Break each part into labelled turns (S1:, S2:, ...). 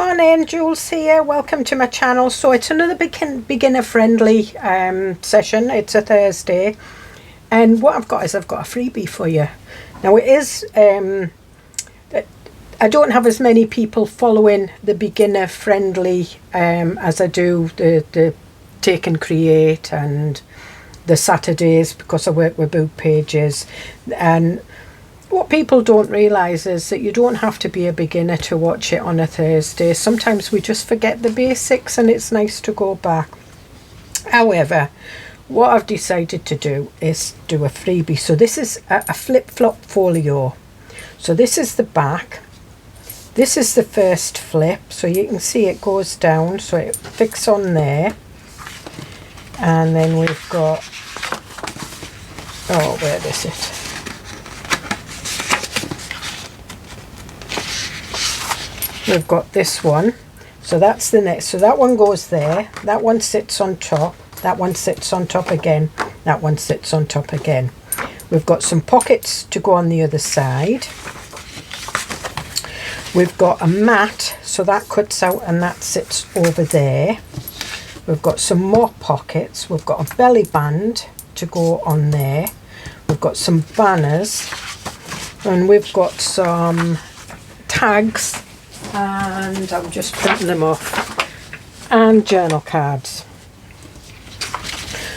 S1: morning, Jules here. Welcome to my channel. So it's another beginner friendly session. It's a Thursday, and what I've got is I've got a freebie for you. Now it is I don't have as many people following the beginner friendly as I do the Take and Create and the Saturdays, because I work with book pages. And what people don't realise is that you don't have to be a beginner to watch it on a Thursday. Sometimes we just forget the basics and it's nice to go back. However, what I've decided to do is do a freebie. So this is a flip-flop folio. So this is the back. This is the first flip. So you can see it goes down, so it fixes on there. And then we've got, oh, where is it? We've got this one, so that's the next. So that one goes there, that one sits on top, that one sits on top again, that one sits on top again. We've got some pockets to go on the other side. We've got a mat, so that cuts out and that sits over there. We've got some more pockets. We've got a belly band to go on there. We've got some banners, and we've got some tags, and I'm just printing them off, and journal cards.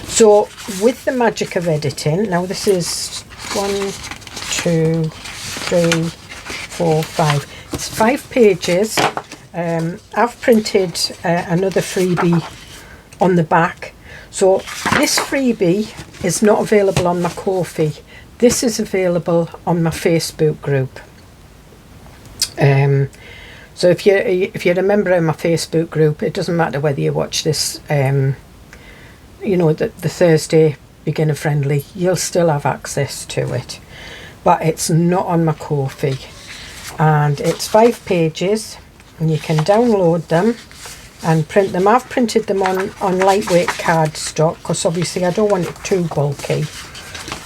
S1: So with the magic of editing, now this is 1, 2, 3, 4, 5. It's 5 pages. I've printed another freebie on the back. So this freebie is not available on my Ko-fi. This is available on my Facebook group. So if you're a member of my Facebook group, it doesn't matter whether you watch this, you know, the Thursday beginner friendly, you'll still have access to it. But it's not on my Ko-fi. And it's 5 pages, and you can download them and print them. I've printed them on lightweight cardstock because obviously I don't want it too bulky.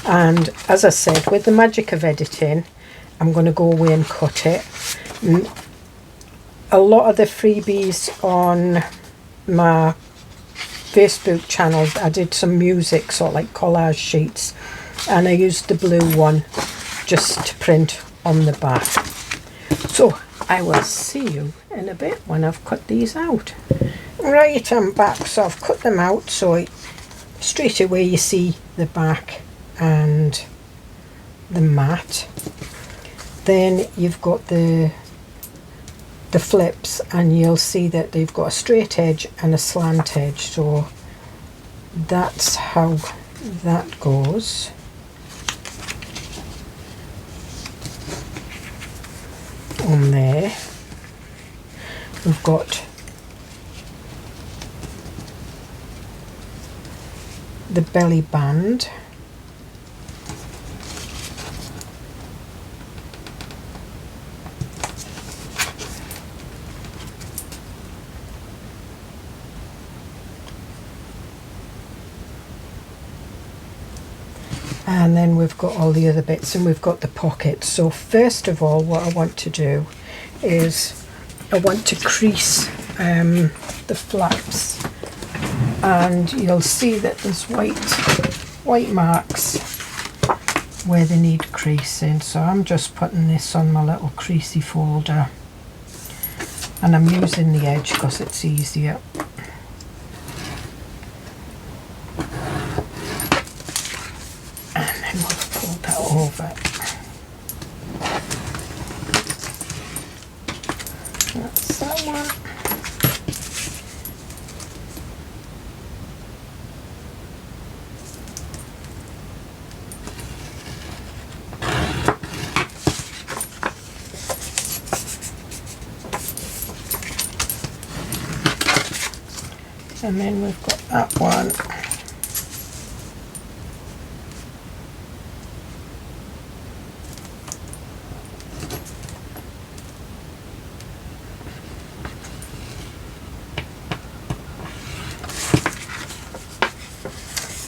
S1: And as I said, with the magic of editing, I'm going to go away and cut it. A lot of the freebies on my Facebook channel, I did some music, sort of like collage sheets, and I used the blue one just to print on the back. So I will see you in a bit when I've cut these out. Right, I'm back. So I've cut them out, so straight away you see the back and the mat. Then you've got the flips, and you'll see that they've got a straight edge and a slant edge. So that's how that goes. On there we've got the belly band, and then we've got all the other bits, and we've got the pockets. So first of all, what I want to do is I want to crease the flaps, and you'll see that there's white marks where they need creasing. So I'm just putting this on my little creasy folder, and I'm using the edge because it's easier. Over. That's that one. And then we've got that one.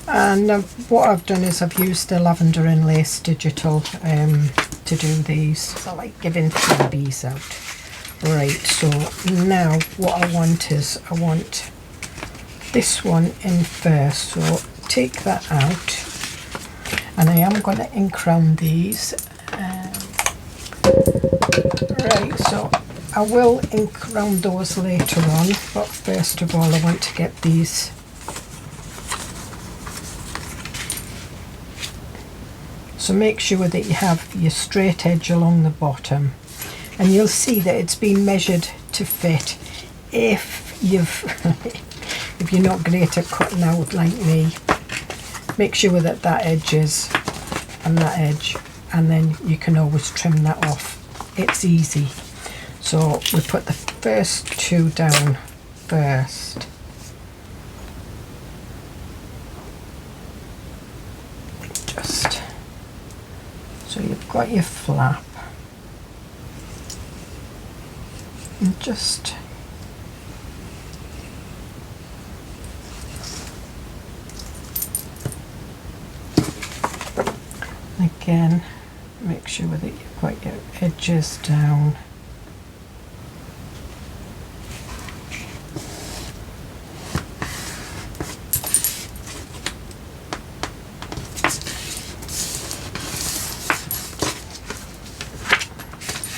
S1: And what I've done is I've used the Lavender and Lace Digital to do these. So I like giving freebies out. Right, so now what I want is, I want this one in first, so take that out, and I am going to ink round these. Right, so I will ink round those later on, but first of all I want to get these so make sure that you have your straight edge along the bottom, and you'll see that it's been measured to fit. If if you're not great at cutting out like me, make sure that that edge is and that edge, and then you can always trim that off. It's easy. So we put the first two down first. Just so you've got your flap, and just again make sure that you've got your edges down.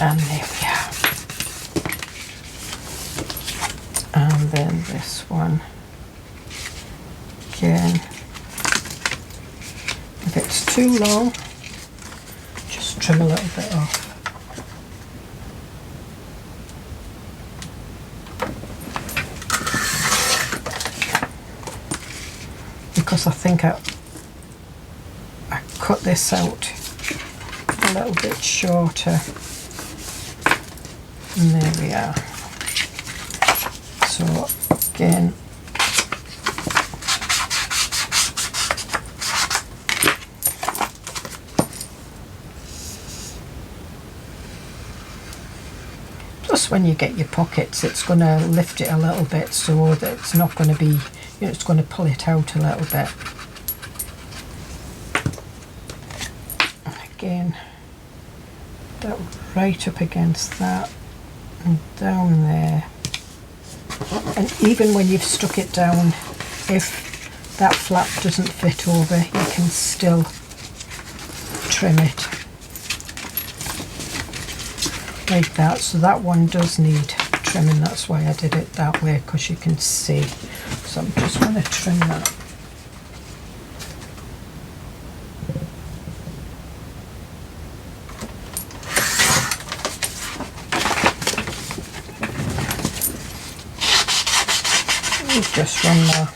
S1: And there we are. And then this one again, if it's too long, just trim a little bit off. Because I think I cut this out a little bit shorter. And there we are. So again, plus when you get your pockets, it's going to lift it a little bit so that it's not going to be, you know, it's going to pull it out a little bit. And again, that right up against that. And down there, and even when you've stuck it down, if that flap doesn't fit over, you can still trim it like that. So that one does need trimming, that's why I did it that way, because you can see. So I'm just going to trim that. Just run there.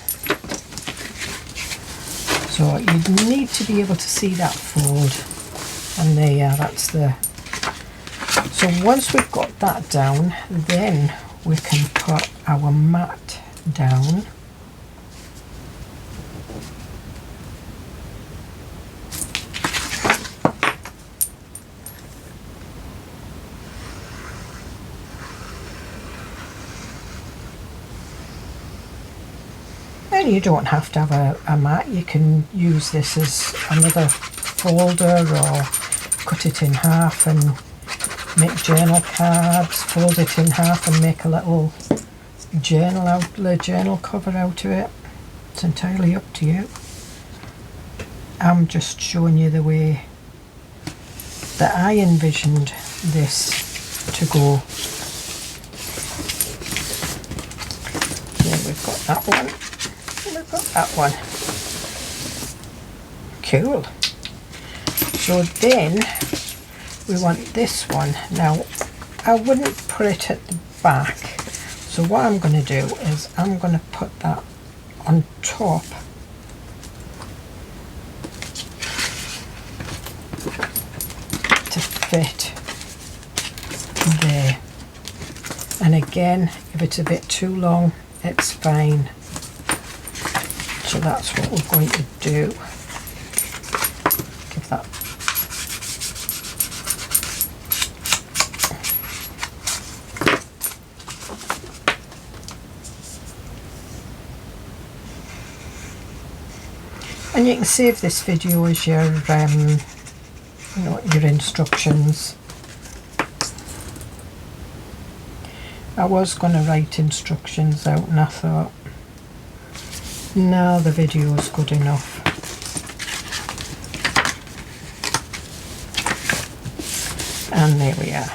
S1: So you need to be able to see that fold, and there you are, that's the. So once we've got that down, then we can put our mat down. You don't have to have a mat, you can use this as another folder, or cut it in half and make journal cards, fold it in half and make a little journal cover out of it. It's entirely up to you. I'm just showing you the way that I envisioned this to go. There we've got that one. We've got that one. Cool. So then we want this one. Now I wouldn't put it at the back, so what I'm going to do is I'm going to put that on top to fit there. And again, if it's a bit too long, it's fine. So that's what we're going to do. Give that. And you can save this video as your, your instructions. I was going to write instructions out and I thought, no, the video is good enough. And there we are.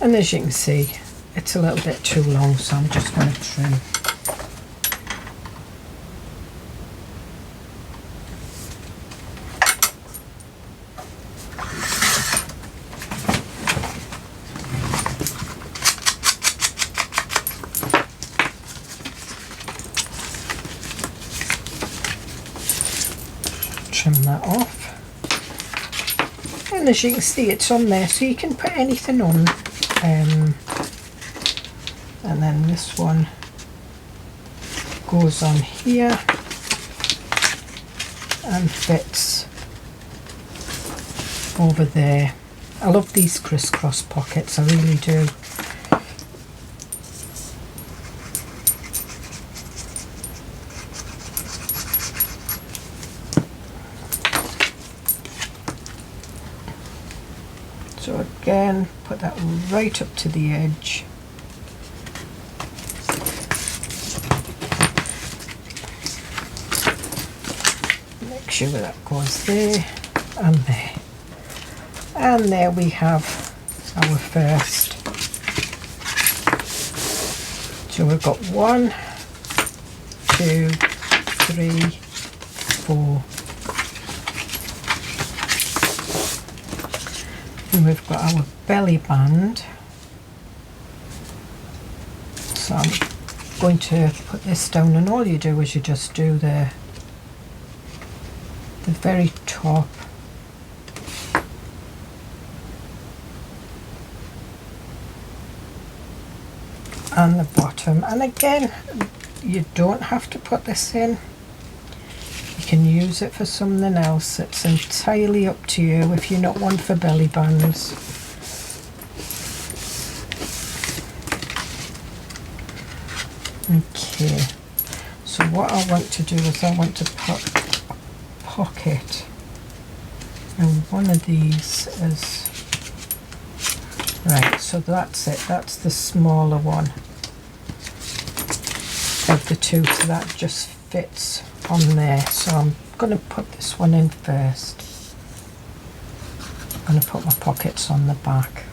S1: And as you can see, it's a little bit too long, so I'm just going to trim. Trim that off. And as you can see, it's on there, so you can put anything on. And then this one goes on here and fits over there. I love these crisscross pockets, I really do. So again, put that right up to the edge. Make sure that goes there and there. And there we have our first. So we've got 1, 2, 3, 4. And we've got our belly band. So I'm going to put this down, and all you do is you just do the very top. And the bottom. And again, you don't have to put this in. You can use it for something else. It's entirely up to you if you're not one for belly bands. Okay, so what I want to do is I want to put a pocket, and one of these is, right, so that's it, that's the smaller one of the two, so that just fits on there. So I'm going to put this one in first. I'm going to put my pockets on the back.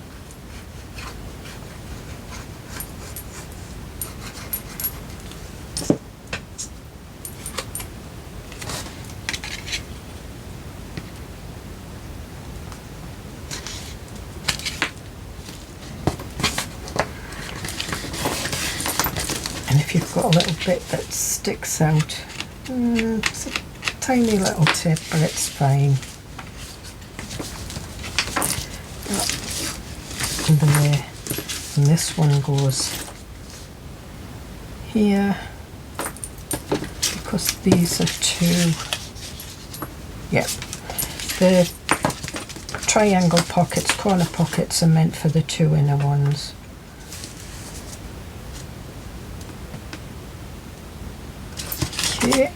S1: And if you've got a little bit that sticks out, it's a tiny little tip, but it's fine. And there, and this one goes here, because these are two. Yeah, the triangle pockets, corner pockets, are meant for the two inner ones. Okay.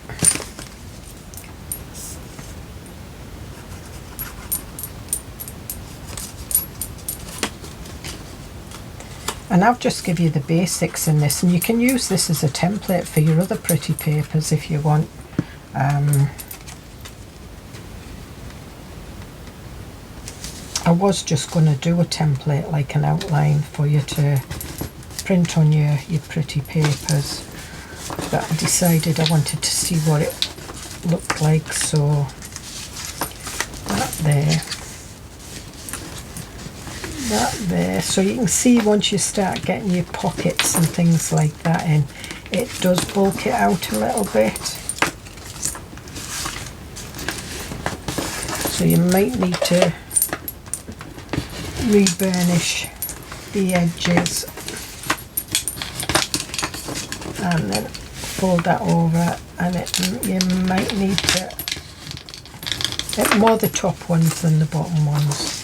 S1: And I'll just give you the basics in this, and you can use this as a template for your other pretty papers if you want. I was just going to do a template, like an outline for you to print on your pretty papers, but I decided I wanted to see what it looked like, so that there. That there, so you can see once you start getting your pockets and things like that in, it does bulk it out a little bit, so you might need to reburnish the edges and then fold that over, and you might need to more the top ones than the bottom ones.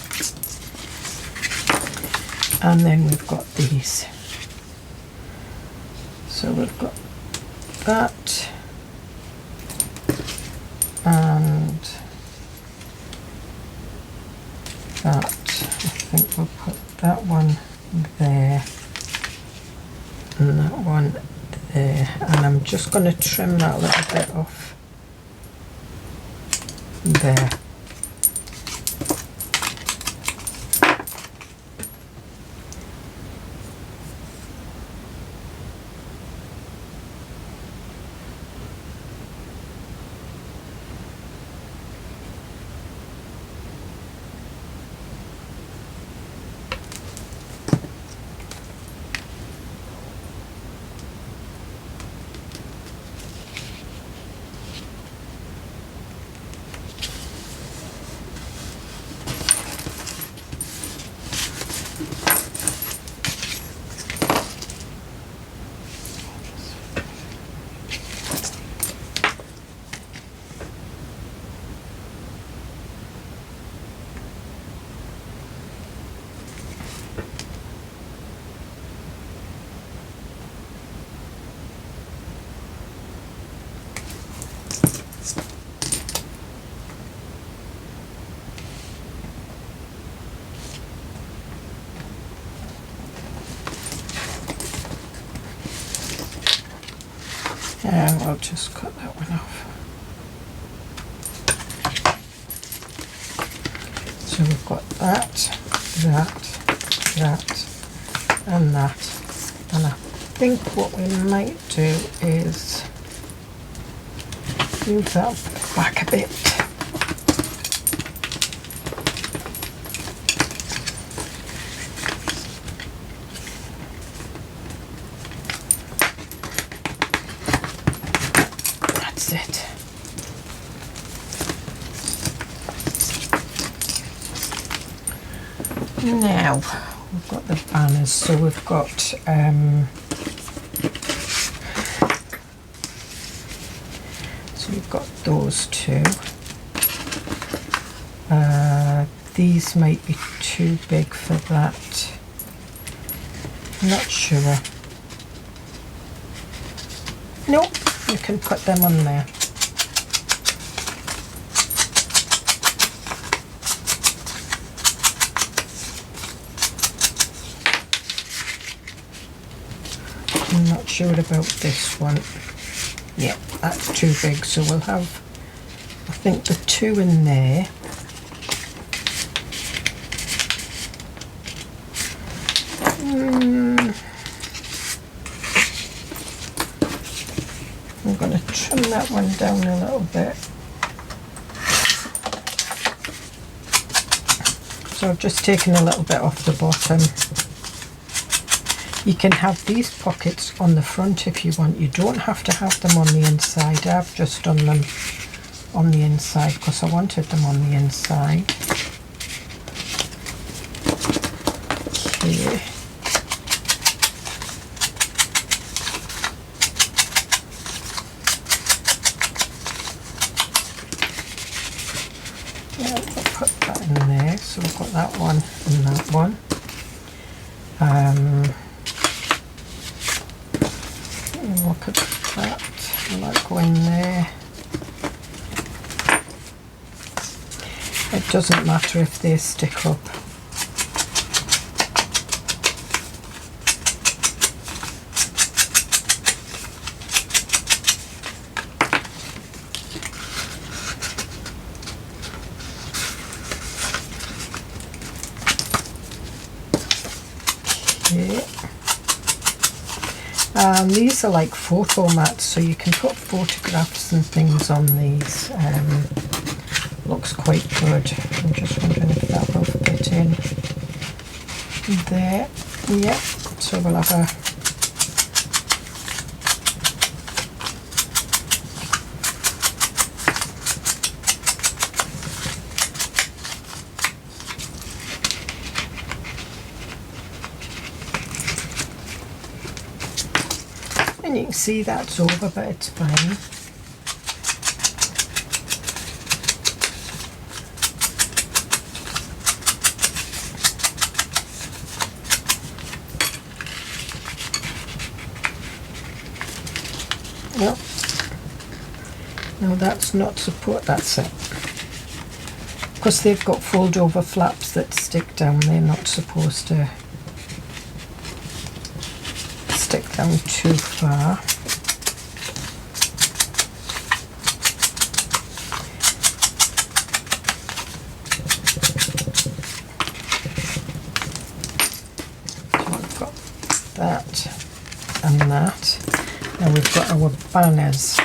S1: And then we've got these. So we've got that, and that. I think we'll put that one there. just going to trim that a little bit off there. And we'll just cut that one off. So we've got that, and that. And I think what we might do is move that back a bit. It. Now we've got the banners, so we've got those two. These might be too big for that. I'm not sure. Nope. You can put them on there. I'm not sure about this one. Yeah, that's too big, so we'll have, I think, the two in there. I'm going to trim that one down a little bit. So I've just taken a little bit off the bottom. You can have these pockets on the front if you want. You don't have to have them on the inside. I've just done them on the inside because I wanted them on the inside. Okay. So we've got that one and that one. Look at that. Will that go in there? It doesn't matter if they stick up. These are like photo mats, so you can put photographs and things on these. Looks quite good. I'm just wondering if that will fit in there. Yeah, so we'll have a and you can see that's over, but it's fine. No, that's not support, that's it. Because they've got fold over flaps that stick down, they're not supposed to stick down too far. banners.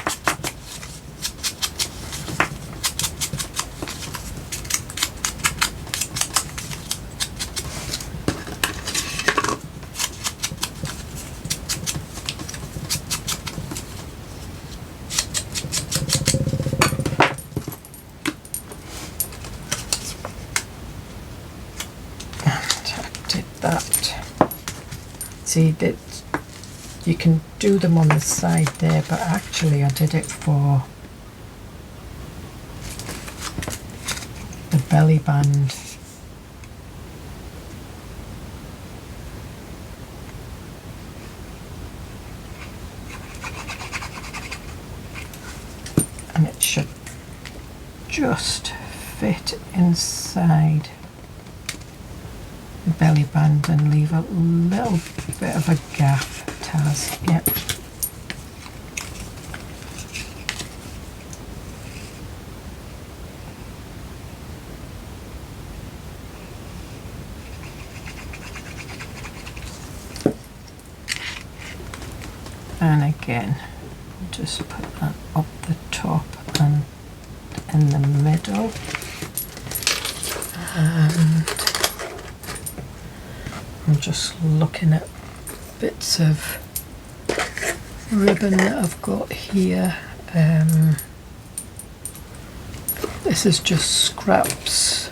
S1: See that you can do them on the side there, but actually I did it for the belly band. And it should just fit inside the belly band and leave a little bit of a gap. It has, yep. And again, just put that up the top and in the middle. And I'm just looking at bits of ribbon that I've got here. This is just scraps.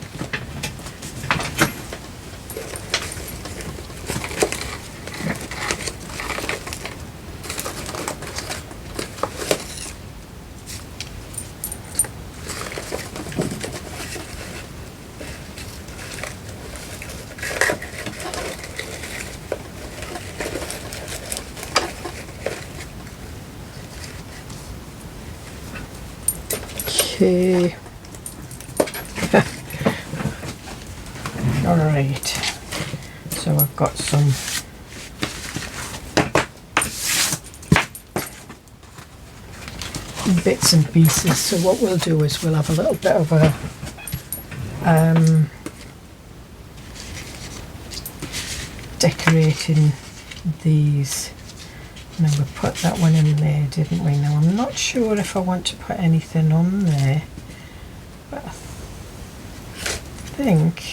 S1: Okay. All right. So I've got some bits and pieces. So what we'll do is we'll have a little bit of a decorating these. Now we put that one in there, didn't we? Now I'm not sure if I want to put anything on there, but I think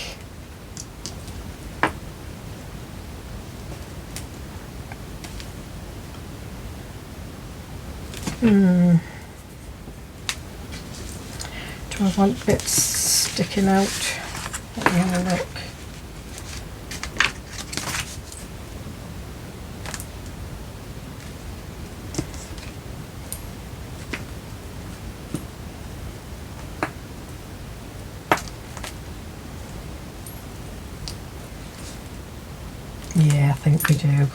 S1: do I want bits sticking out? Let me have a look. Yeah, I think we do.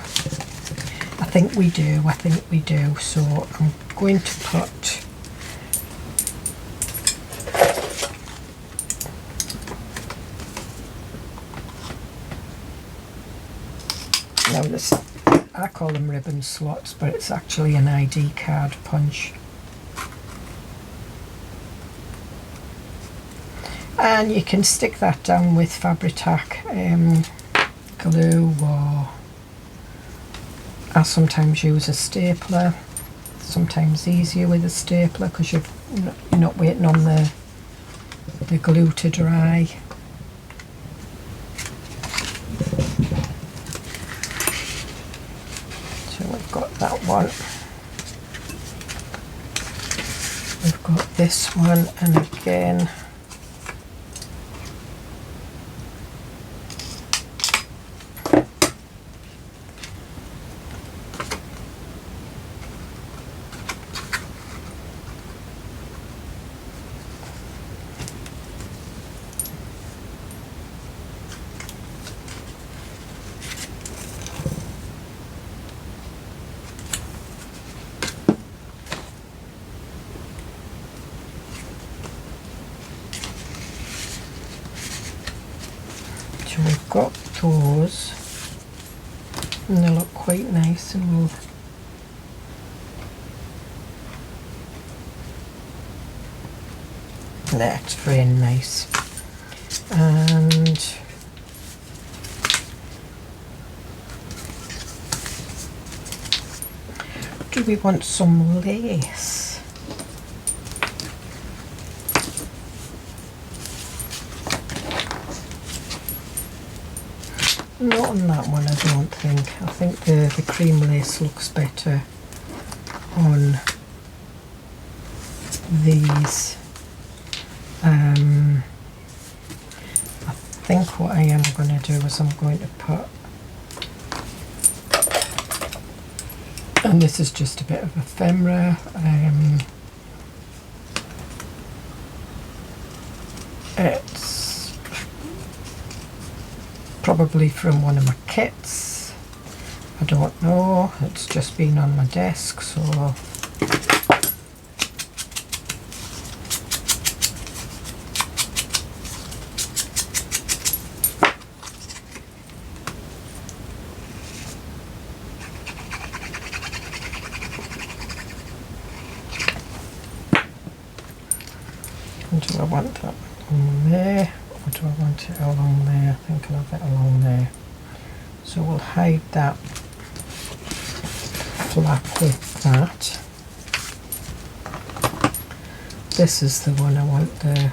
S1: I think we do. So I'm going to put now this, I call them ribbon slots, but it's actually an ID card punch. And you can stick that down with Fabri-Tac glue, or I sometimes use a stapler. Sometimes easier with a stapler because you're not waiting on the glue to dry. So we've got that one. We've got this one, and again so we've got those, and they look quite nice, and we'll that's very nice. And do we want some lace? Not on that one, I don't think. I think the cream lace looks better on these. I think what I am going to do is I'm going to put, and this is just a bit of ephemera, it's probably from one of my kits, I don't know, it's just been on my desk, so do I want that along there, or do I want it along there? I think I'll have it along there. So we'll hide that flap with that. This is the one I want there.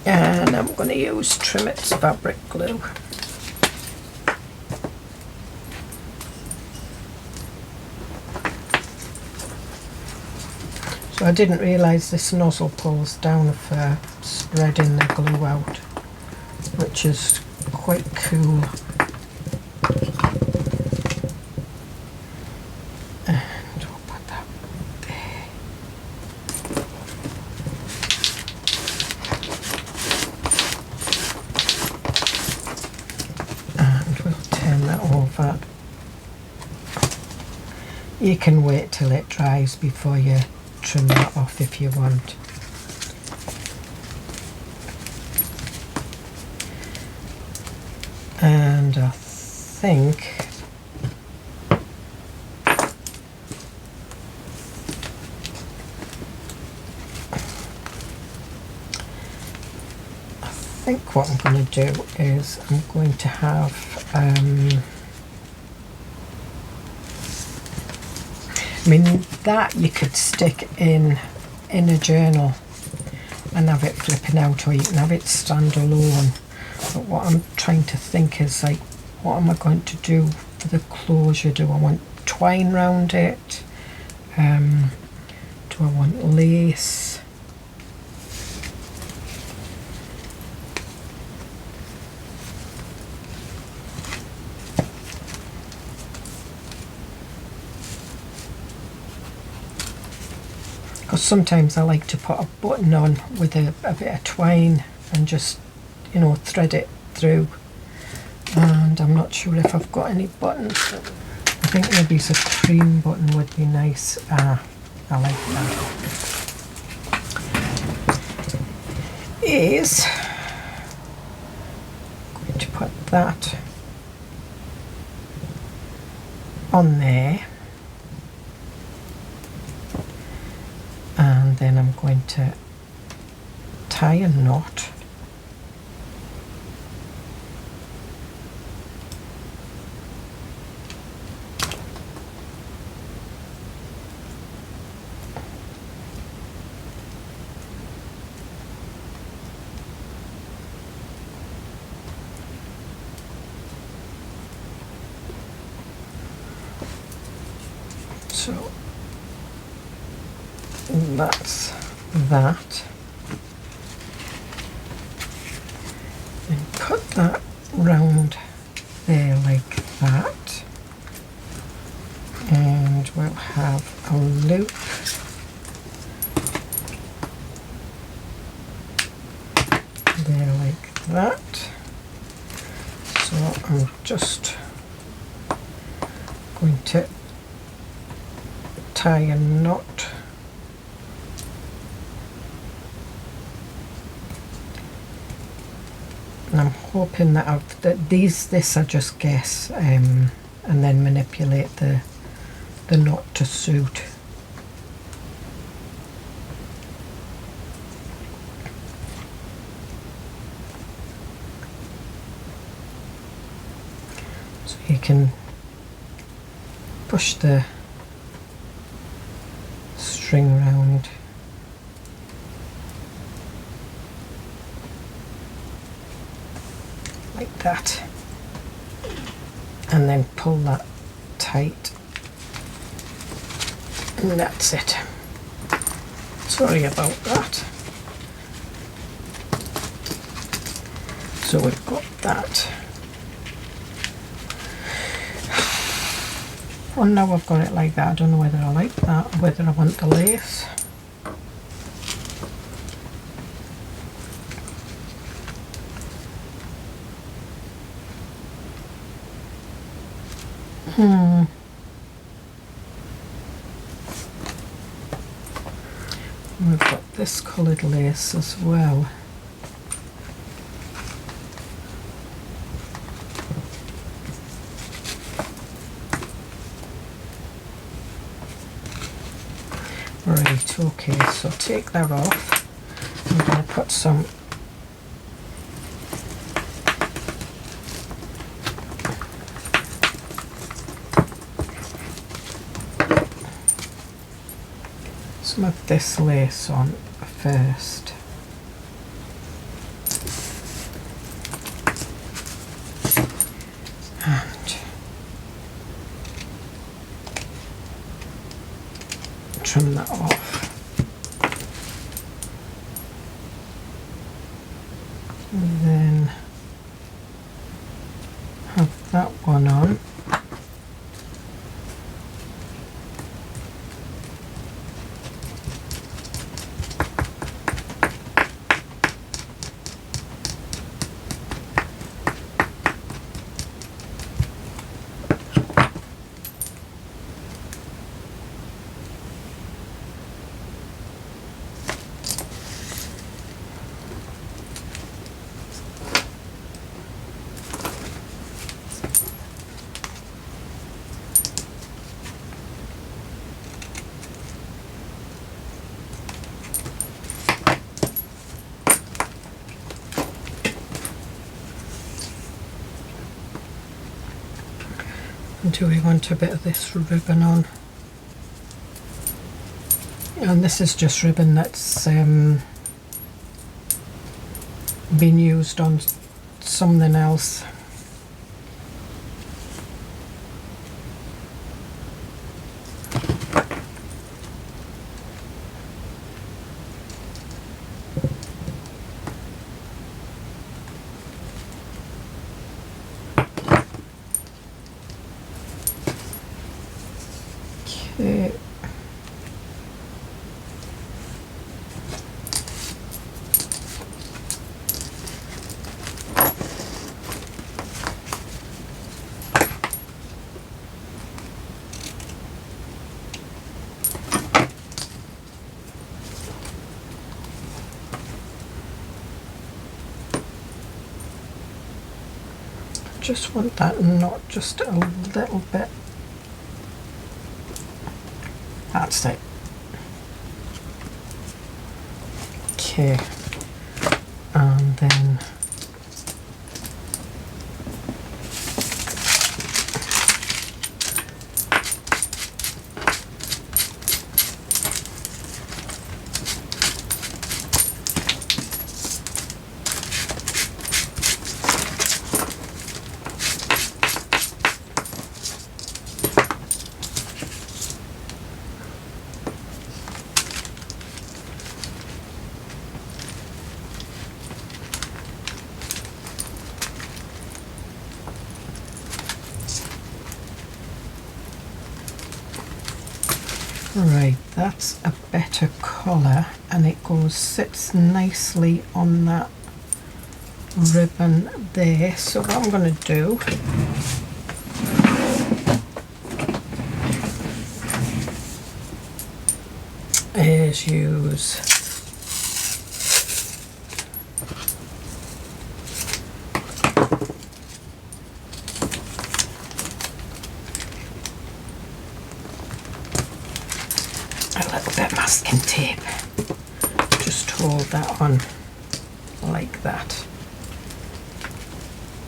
S1: And I'm going to use Trimet's fabric glue. So I didn't realise this nozzle pulls down for spreading the glue out, which is quite cool. And we'll put that there. And we'll turn that over. You can wait till it dries before you trim that off if you want. And I think what I'm going to do is I'm going to have I mean, that you could stick in a journal and have it flipping out, or you can have it standalone. But what I'm trying to think is, like, what am I going to do for the closure? Do I want twine round it? Do I want lace? Because sometimes I like to put a button on with a bit of twine and just, you know, thread it through. And I'm not sure if I've got any buttons. I think maybe a cream button would be nice. I like that. Is going to put that on there. And then I'm going to tie a knot. So that's that. And put that round there like that. And we'll have a loop there like that. So I'm just going to tie a knot. And I'm hoping that this I just guess and then manipulate the knot to suit. you can push the string round like that, and then pull that tight, and that's it. Sorry about that. So we've got that. Well, now I've got it like that. I don't know whether I like that or whether I want the lace. We've got this coloured lace as well. Right, okay, so take that off. I'm going to put some of this lace on first. And trim that off. And then have that one on. Do we want a bit of this ribbon on? And this is just ribbon that's been used on something else. Okay. Just want that knot just a little bit. That's it. Okay, and then right, that's a better colour, and it sits nicely on that ribbon there. So what I'm going to do is use a little bit of masking tape. Just hold that on like that,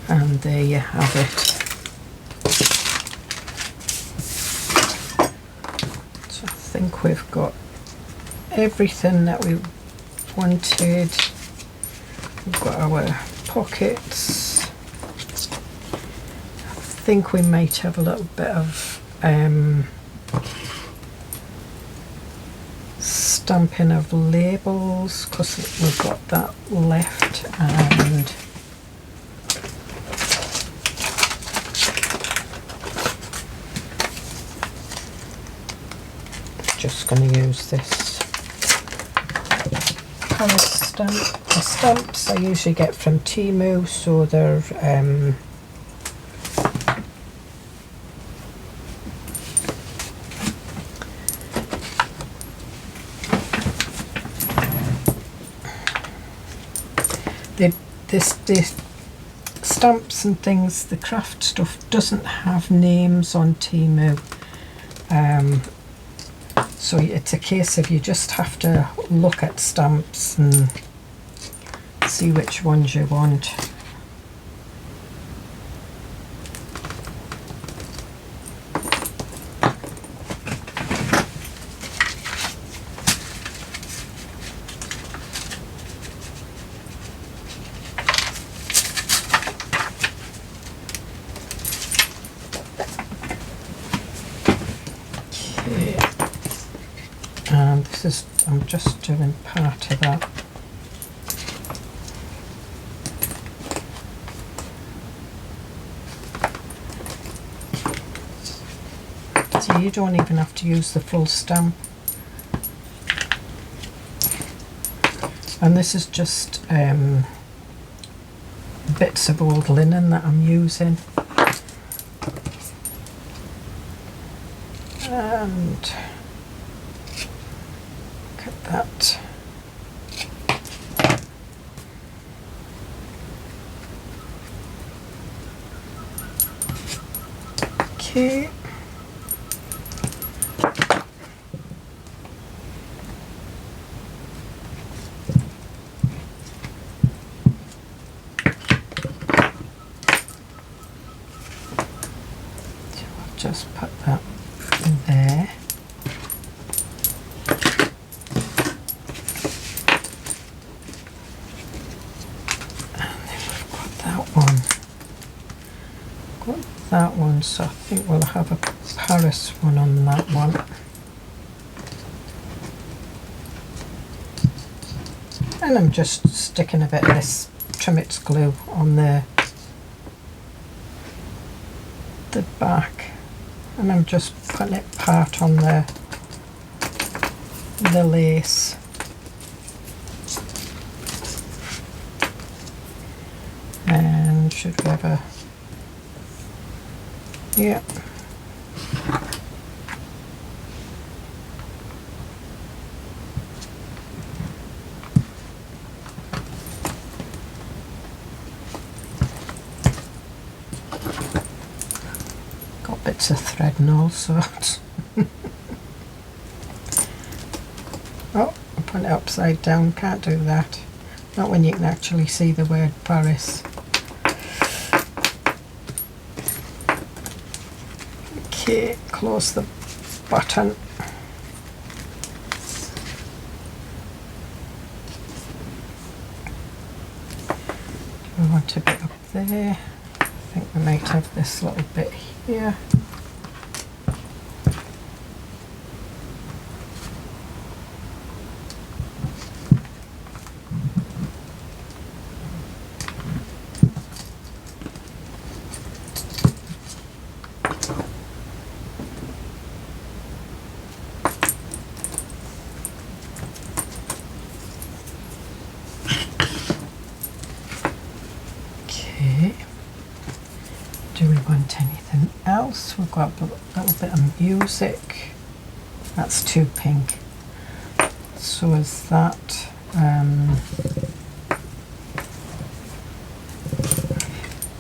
S1: and there you have it. think we've got everything that we wanted. We've got our pockets. I think we might have a little bit of stamping of labels because we've got that left, and just going to use this Paris stamp. The stamps I usually get from Temu, so they're the stamps and things, the craft stuff doesn't have names on Temu, so it's a case of you just have to look at stamps and see which ones you want. And this is, I'm just doing part of that. So you don't even have to use the full stamp. And this is just bits of old linen that I'm using. And look at that. Okay. So I'll just put that in there. That one, so I think we'll have a Paris one on that one. And I'm just sticking a bit of this Trimix glue on the back, and I'm just putting it part on the lace. And should we have a yeah. Got bits of thread and all sorts. Oh, I put it upside down, can't do that. Not when you can actually see the word Paris. Okay, close the button. We want a bit up there. I think we might have this little bit here. Do we want anything else? We've got a little bit of music. That's too pink. So is that.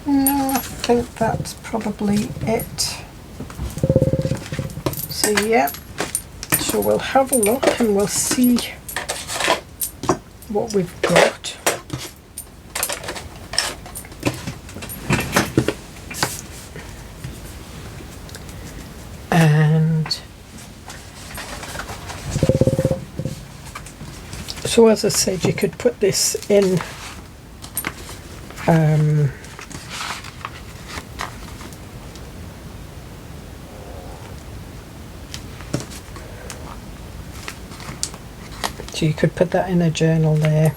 S1: No, I think that's probably it. So yeah, so we'll have a look and we'll see what we've got. And So as I said, you could put this in so you could put that in a journal there,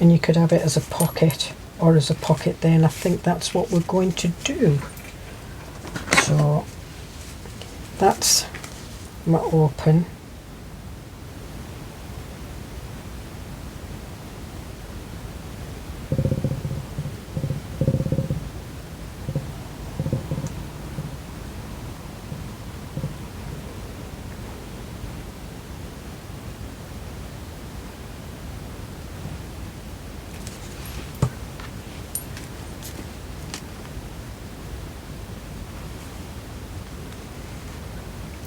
S1: and you could have it as a pocket or as a pocket there, and I think that's what we're going to do. So that's my open.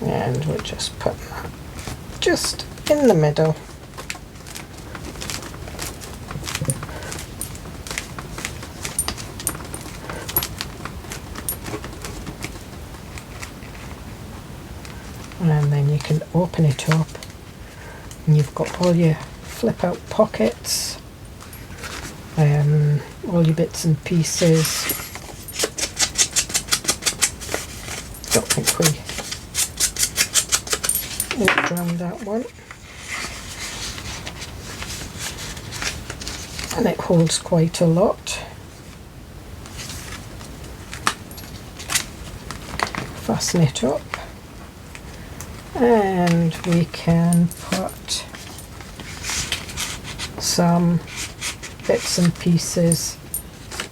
S1: And we'll just put that just in the middle. And then you can open it up and you've got all your flip out pockets, all your bits and pieces. Don't think we walked around that one. And it holds quite a lot. Fasten it up. And we can put some bits and pieces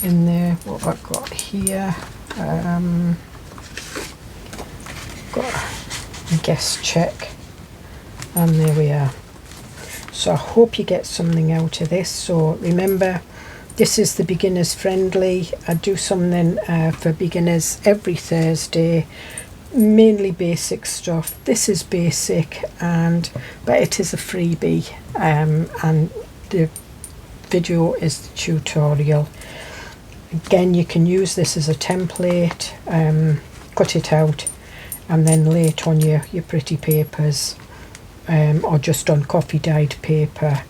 S1: in there. What have I got here? Got a guest check, and there we are. So I hope you get something out of this. So remember, this is the beginners friendly. I do something for beginners every Thursday, mainly basic stuff. This is basic, but it is a freebie, and the video is the tutorial. Again, you can use this as a template, cut it out and then lay it on your pretty papers, or just on coffee dyed paper.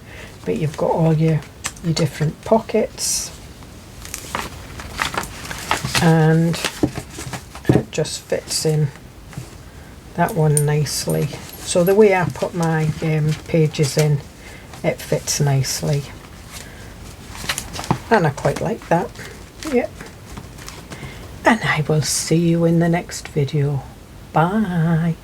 S1: But you've got all your different pockets, and it just fits in that one nicely. So the way I put my pages in, it fits nicely, and I quite like that. Yep. And I will see you in the next video. Bye.